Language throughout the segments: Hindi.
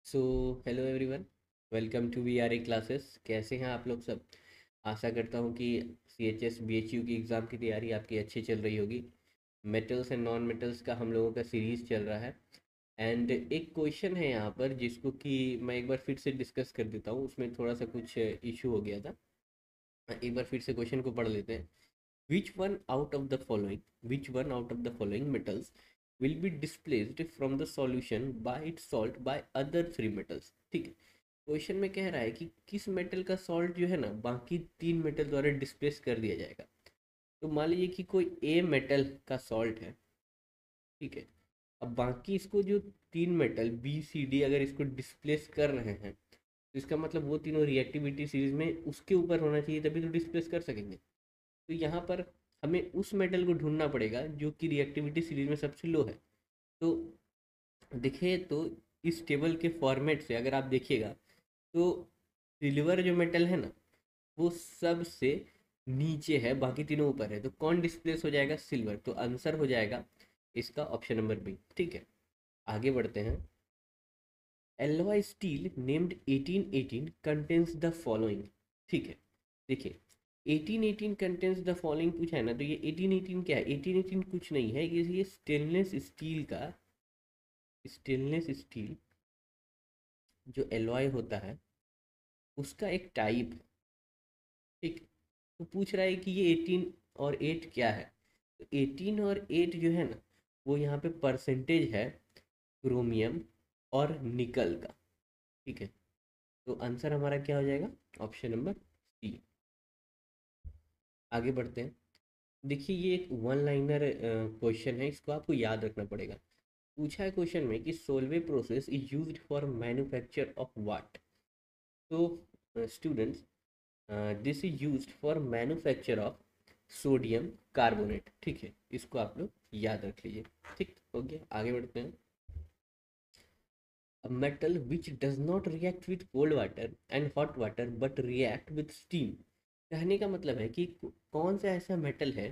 So hello everyone, welcome to V classes. कैसे हैं आप लोग सब? आशा करता हूँ कि C H S B H U की एग्ज़ाम की तैयारी आपकी अच्छी चल रही होगी। मेटल्स एंड नॉन मेटल्स का हम लोगों का सीरीज़ चल रहा है। एंड एक क्वेश्चन है यहाँ पर जिसको कि मैं एक बार फिर से डिस्कस कर देता हूँ। उसमें थोड़ा सा कुछ इशू हो गया था। एक बार फिर से क्वेश्चन को पढ़ लेते हैं। Which one out of the following, which one out of the following metals will be displaced from the solution by its salt by other three metals? ठीक है। क्वेश्चन में कह रहा है कि किस मेटल का सॉल्ट जो है ना बाकी तीन मेटल द्वारा डिस्प्लेस कर दिया जाएगा। तो मान लीजिए कि कोई ए मेटल का सॉल्ट है, ठीक है। अब बाकी इसको जो तीन मेटल बी सी डी अगर इसको डिस्प्लेस कर रहे हैं, तो इसका मतलब वो तीनों रिएक्टिविटी सीरीज में उसके ऊपर होना चाहिए, तभी तो डिस्प्लेस कर सकेंगे। तो यहाँ पर हमें उस मेटल को ढूंढना पड़ेगा जो कि रिएक्टिविटी सीरीज में सबसे लो है। तो देखिए, तो इस टेबल के फॉर्मेट से अगर आप देखिएगा तो सिल्वर जो मेटल है ना, वो सबसे नीचे है, बाकी तीनों ऊपर है। तो कौन डिस्प्लेस हो जाएगा? सिल्वर। तो आंसर हो जाएगा इसका ऑप्शन नंबर बी। ठीक है, आगे बढ़ते हैं। Alloy steel named 1818 contains the following. ठीक है, देखिए 1818 कंटेन्स द फॉलोइंग पूछा है ना, तो ये 1818 क्या है? 1818 कुछ नहीं है, ये स्टेनलेस स्टील का, स्टेनलेस स्टील जो एलॉय होता है उसका एक टाइप है। ठीक, तो पूछ रहा है कि ये 18 और 8 क्या है। तो 18 और 8 जो है ना, वो यहाँ पे परसेंटेज है क्रोमियम और निकल का। ठीक है, तो आंसर हमारा क्या हो जाएगा? Option number C. आगे बढ़ते हैं। देखिए, ये एक वन लाइनर क्वेश्चन है, इसको आपको याद रखना पड़ेगा। पूछा है क्वेश्चन में कि Solvay process is used for manufacture of what. तो students, this is used for manufacture of sodium carbonate. ठीक है, इसको आप लोग याद रख लीजिए। ठीक हो गया, आगे बढ़ते हैं। A metal which does not react with cold water and hot water but react with steam। कहने का मतलब है कि कौन सा ऐसा मेटल है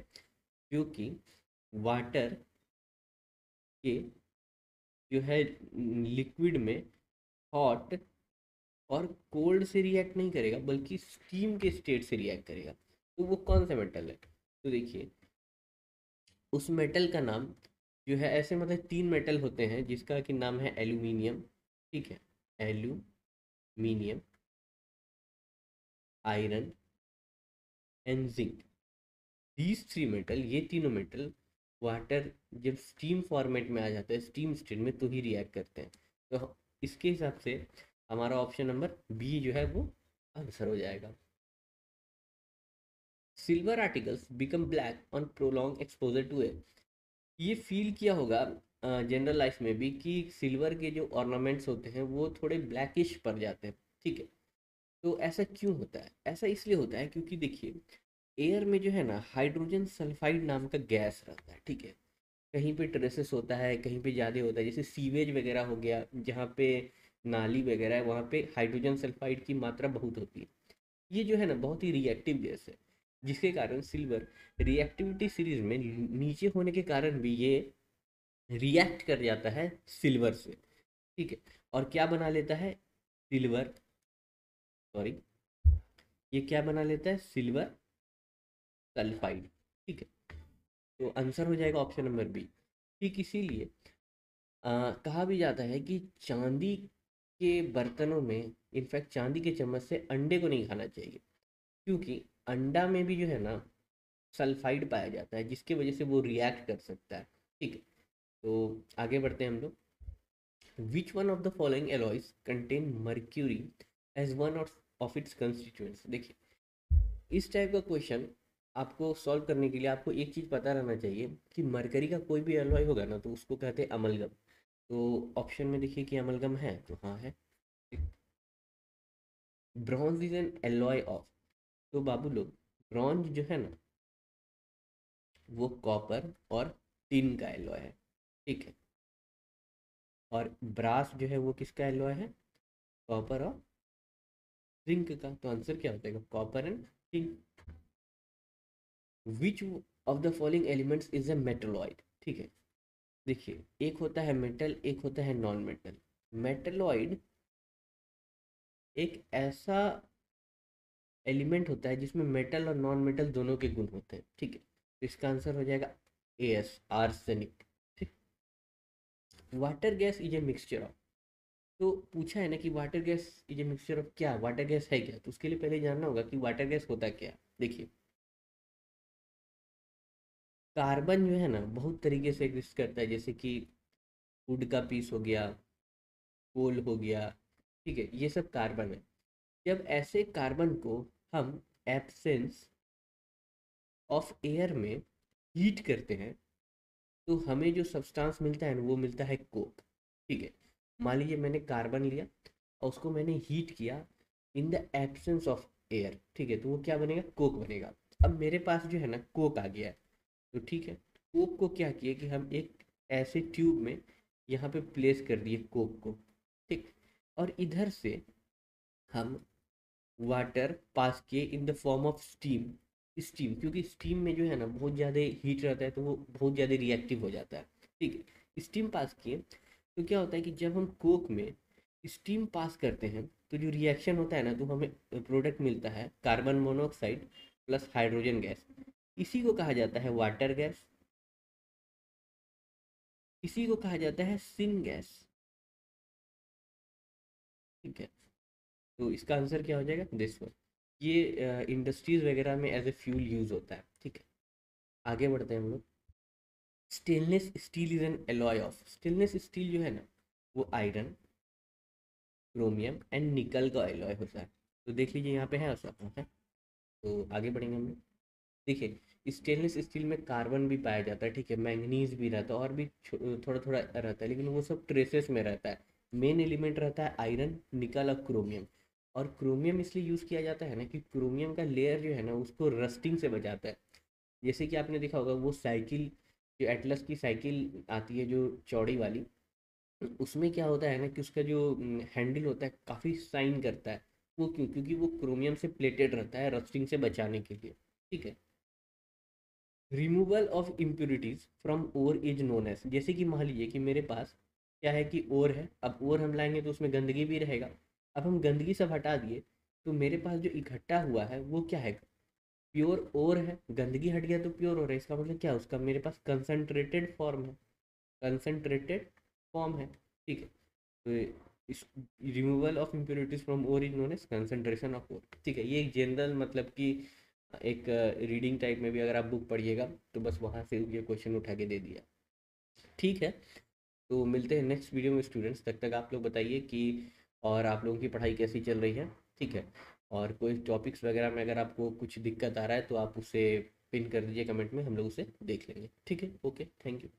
जो कि वाटर के जो है लिक्विड में हॉट और कोल्ड से रिएक्ट नहीं करेगा बल्कि स्टीम के स्टेट से रिएक्ट करेगा। तो वो कौन सा मेटल है? तो देखिए, उस मेटल का नाम जो है, ऐसे मतलब तीन मेटल होते हैं जिसका कि नाम है एल्यूमिनियम। ठीक है, aluminium, iron and zinc. These three metal, ये तीनों मेटल वाटर जब स्टीम फॉर्मेट में आ जाता है, स्टीम स्टेट में, तो ही रिएक्ट करते हैं। तो इसके हिसाब से हमारा ऑप्शन नंबर बी जो है वो आंसर हो जाएगा। Silver articles become black on prolong exposure to a. ये फील किया होगा जनरल लाइफ में भी कि सिल्वर के जो ऑर्नामेंट्स होते हैं वो थोड़े ब्लैकिश पड़ जाते हैं। ठीक है, तो ऐसा क्यों होता है? ऐसा इसलिए होता है क्योंकि देखिए, एयर में जो है ना हाइड्रोजन सल्फाइड नाम का गैस रहता है। ठीक है, कहीं पे ट्रेसेस होता है, कहीं पे ज़्यादा होता है, जैसे सीवेज वगैरह हो गया, जहाँ पे नाली वगैरह है वहाँ पे हाइड्रोजन सल्फाइड की मात्रा बहुत होती है। ये जो है ना बहुत ही रिएक्टिव गैस है, जिसके कारण सिल्वर रिएक्टिविटी सीरीज में नीचे होने के कारण भी ये रिएक्ट कर जाता है सिल्वर से। ठीक है, और क्या बना लेता है? सिल्वर, सॉरी, ये क्या बना लेता है? Silver sulphide. ठीक है, तो आंसर हो जाएगा ऑप्शन नंबर बी। ठीक, इसीलिए कहा भी जाता है कि चांदी के बर्तनों में, इनफैक्ट चांदी के चम्मच से अंडे को नहीं खाना चाहिए, क्योंकि अंडा में भी जो है ना सल्फाइड पाया जाता है, जिसकी वजह से वो रिएक्ट कर सकता है। ठीक है, तो आगे बढ़ते हैं हम लोग। Which one of the following alloys contain mercury as one of its constituents. देखिए, इस टाइप का क्वेश्चन आपको सॉल्व करने के लिए आपको एक चीज़ पता रहना चाहिए कि मरकरी का कोई भी एलॉय होगा ना, तो उसको कहते हैं अमलगम। तो ऑप्शन में देखिए कि अमलगम है, तो हाँ है। Bronze is an alloy of. तो बाबू लोग, ब्रॉन्ज जो है ना वो कॉपर और टिन का एलॉय है। ठीक है, और ब्रास जो है वो किसका एलॉय है? कॉपर और जिंक का। तो आंसर क्या हो जाएगा? Copper and zinc. Which of the following elements is a metalloid. ठीक है, देखिए, एक होता है मेटल, एक होता है नॉन मेटल। मेटलॉइड एक ऐसा एलिमेंट होता है जिसमें मेटल और नॉन मेटल दोनों के गुण होते हैं, ठीक है। तो इसका आंसर हो जाएगा एस, आर्सेनिक। ठीक। Water gas is a mixture of, तो पूछा है ना कि water gas is a mixture of, क्या वाटर गैस है क्या, तो उसके लिए पहले जानना होगा कि वाटर गैस होता क्या है। देखिए, कार्बन जो है ना बहुत तरीके से एग्जिस्ट करता है, जैसे कि वुड का पीस हो गया, कोल हो गया, ठीक है, ये सब कार्बन है। जब ऐसे कार्बन को हम एब्सेंस ऑफ एयर में हीट करते हैं, तो हमें जो सब्सटेंस मिलता है ना वो मिलता है कोक, ठीक है। मान लीजिए मैंने कार्बन लिया और उसको मैंने हीट किया in the absence of air, ठीक है, तो वो क्या बनेगा, कोक बनेगा। अब मेरे पास जो है ना कोक आ गया है, तो ठीक है, कोक को क्या किया कि हम एक ऐसे ट्यूब में यहाँ पे प्लेस कर दिए कोक को, ठीक। और इधर से हम वाटर पास किए in the form of steam. Steam, क्योंकि स्टीम में जो है ना बहुत ज़्यादा हीट रहता है, तो वो बहुत ज़्यादा रिएक्टिव हो जाता है, ठीक है। स्टीम पास किए तो क्या होता है कि जब हम कोक में स्टीम पास करते हैं तो जो रिएक्शन होता है ना, तो हमें प्रोडक्ट मिलता है carbon monoxide plus hydrogen gas. इसी को कहा जाता है वाटर गैस, इसी को कहा जाता है सिन गैस, ठीक है। तो इसका आंसर क्या हो जाएगा, दिस वन। ये इंडस्ट्रीज वगैरह में एज ए फ्यूल यूज होता है, ठीक है। आगे बढ़ते हैं हम लोग। Stainless steel is an alloy of, stainless steel जो है ना वो आयरन, क्रोमियम एंड निकल का एलॉय होता है। तो देख लीजिए यहाँ पे है ऐसा है। तो आगे बढ़ेंगे हम लोग। देखिए, स्टेनलेस स्टील में कार्बन भी पाया जाता है, ठीक है, मैंगनीज भी रहता है और भी थोड़ा थोड़ा रहता है, लेकिन वो सब ट्रेसेस में रहता है। मेन एलिमेंट रहता है आयरन, निकल और क्रोमियम। और क्रोमियम इसलिए यूज़ किया जाता है ना कि क्रोमियम का लेयर जो है ना उसको रस्टिंग से बचाता है। जैसे कि आपने देखा होगा वो साइकिल, जो एटलस की साइकिल आती है जो चौड़ी वाली, उसमें क्या होता है ना कि उसका जो हैंडल होता है काफ़ी शाइन करता है। वो क्यों, क्योंकि वो क्रोमियम से प्लेटेड रहता है रस्टिंग से बचाने के लिए, ठीक है। Removal of impurities from ore is known as, जैसे कि मान लीजिए कि मेरे पास क्या है कि ओर है, अब ओर हम लाएंगे तो उसमें गंदगी भी रहेगा। अब हम गंदगी सब हटा दिए तो मेरे पास जो इकट्ठा हुआ है वो क्या है, प्योर ओर है। गंदगी हट गया तो प्योर ओर है, इसका मतलब क्या है, उसका मेरे पास कंसनट्रेटेड फॉर्म है, कंसनट्रेटेड फॉर्म है, ठीक है। तो इस removal of impurities from ore is known as concentration of ore, ठीक है। ये एक जनरल मतलब कि एक रीडिंग टाइप में भी अगर आप बुक पढ़िएगा तो बस वहाँ से ये क्वेश्चन उठा के दे दिया, ठीक है। तो मिलते हैं नेक्स्ट वीडियो में स्टूडेंट्स, तब तक आप लोग बताइए कि और आप लोगों की पढ़ाई कैसी चल रही है, ठीक है। और कोई टॉपिक्स वगैरह में अगर आपको कुछ दिक्कत आ रहा है तो आप उसे पिन कर दीजिए कमेंट में, हम लोग उसे देख लेंगे, ठीक है। Okay, thank you.